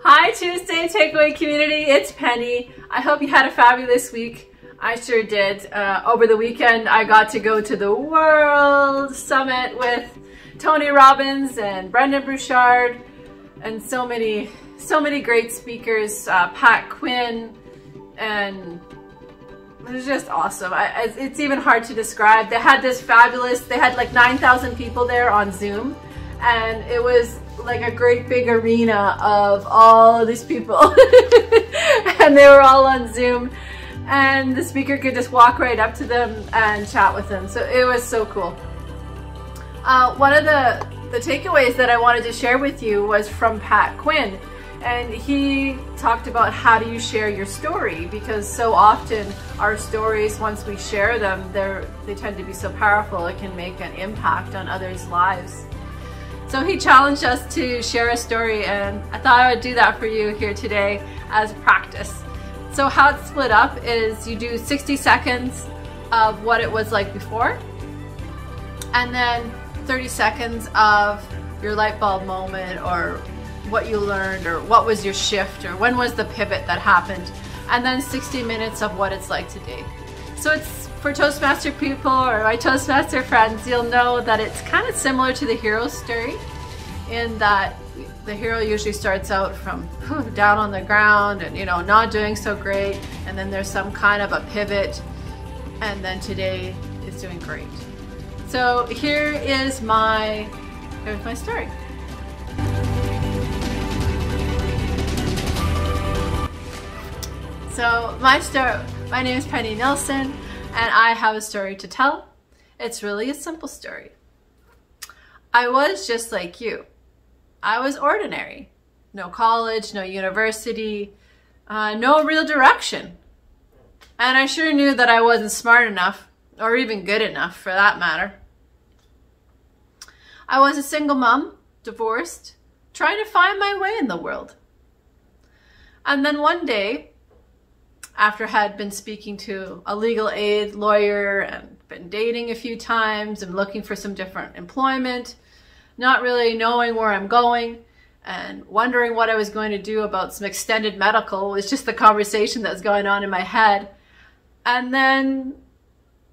Hi Tuesday Takeaway community, it's Penny. I hope you had a fabulous week. I sure did. Over the weekend I got to go to the World Summit with Tony Robbins and Brendon Burchard and so many great speakers, Quinn, and it was just awesome. It's even hard to describe. They had like 9,000 people there on Zoom, and it was like a great big arena of all of these people and they were all on Zoom, and the speaker could just walk right up to them and chat with them. So it was so cool. One of the takeaways that I wanted to share with you was from Quinn, and he talked about how do you share your story, because so often our stories, once we share them, they tend to be so powerful it can make an impact on others' lives. So he challenged us to share a story, and I thought I would do that for you here today as practice. So how it's split up is you do 60 seconds of what it was like before, and then 30 seconds of your light bulb moment, or what you learned, or what was your shift, or when was the pivot that happened, and then 60 minutes of what it's like today. So it's for Toastmaster people or my Toastmaster friends, you'll know that it's kind of similar to the hero story, in that the hero usually starts out from down on the ground and not doing so great, and then there's some kind of a pivot, and then today is doing great. So here's my story. So my name is Penny Nilsson, and I have a story to tell. It's really a simple story. I was just like you. I was ordinary. No college, no university, no real direction. And I sure knew that I wasn't smart enough, or even good enough for that matter. I was a single mom, divorced, trying to find my way in the world. And then one day, after I had been speaking to a legal aid lawyer and been dating a few times and looking for some different employment, not really knowing where I'm going and wondering what I was going to do about some extended medical, was just the conversation that was going on in my head. And then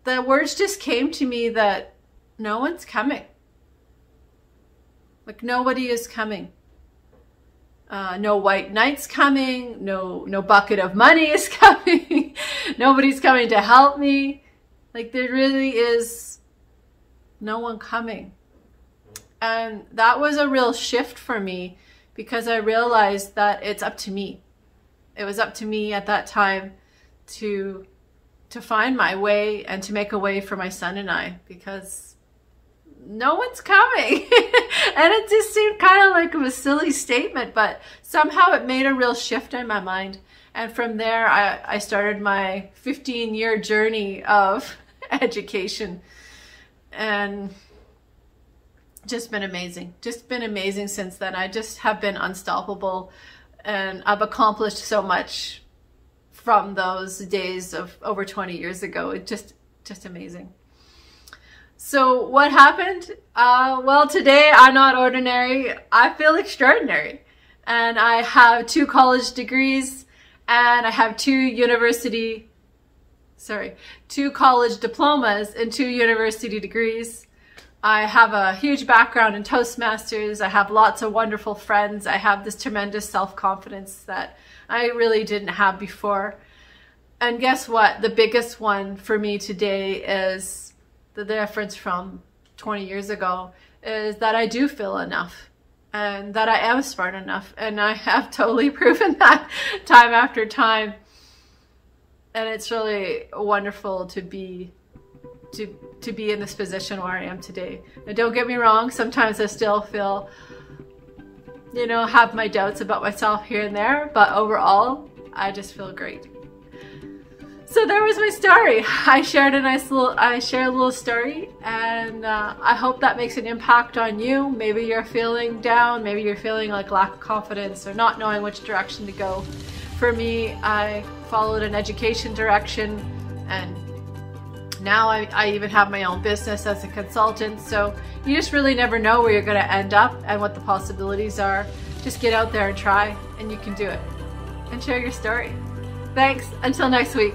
the words just came to me that no one's coming. Like, nobody is coming. No white knight's coming, no bucket of money is coming, nobody's coming to help me. Like, there really is no one coming. And that was a real shift for me, because I realized that it's up to me. It was up to me at that time to find my way and to make a way for my son and I, because no one's coming. And it just seemed kind of like a silly statement, but somehow it made a real shift in my mind. And from there, I started my 15-year journey of education, and just been amazing. Just been amazing since then. I just have been unstoppable, and I've accomplished so much from those days of over 20 years ago. It's just amazing. So what happened? Well, today I'm not ordinary. I feel extraordinary. And I have 2 college degrees, and I have 2 college diplomas and 2 university degrees. I have a huge background in Toastmasters. I have lots of wonderful friends. I have this tremendous self-confidence that I really didn't have before. And guess what? The biggest one for me today is the difference from 20 years ago, is that I do feel enough, and that I am smart enough, and I have totally proven that time after time. And it's really wonderful to be in this position where I am today. Now, don't get me wrong, sometimes I still feel, have my doubts about myself here and there, but overall, I just feel great. So there was my story. I shared a little story, and I hope that makes an impact on you. Maybe you're feeling down, maybe you're feeling like lack of confidence or not knowing which direction to go. For me, I followed an education direction, and now I even have my own business as a consultant. So you just really never know where you're going to end up and what the possibilities are. Just get out there and try, and you can do it. And share your story. Thanks. Until next week.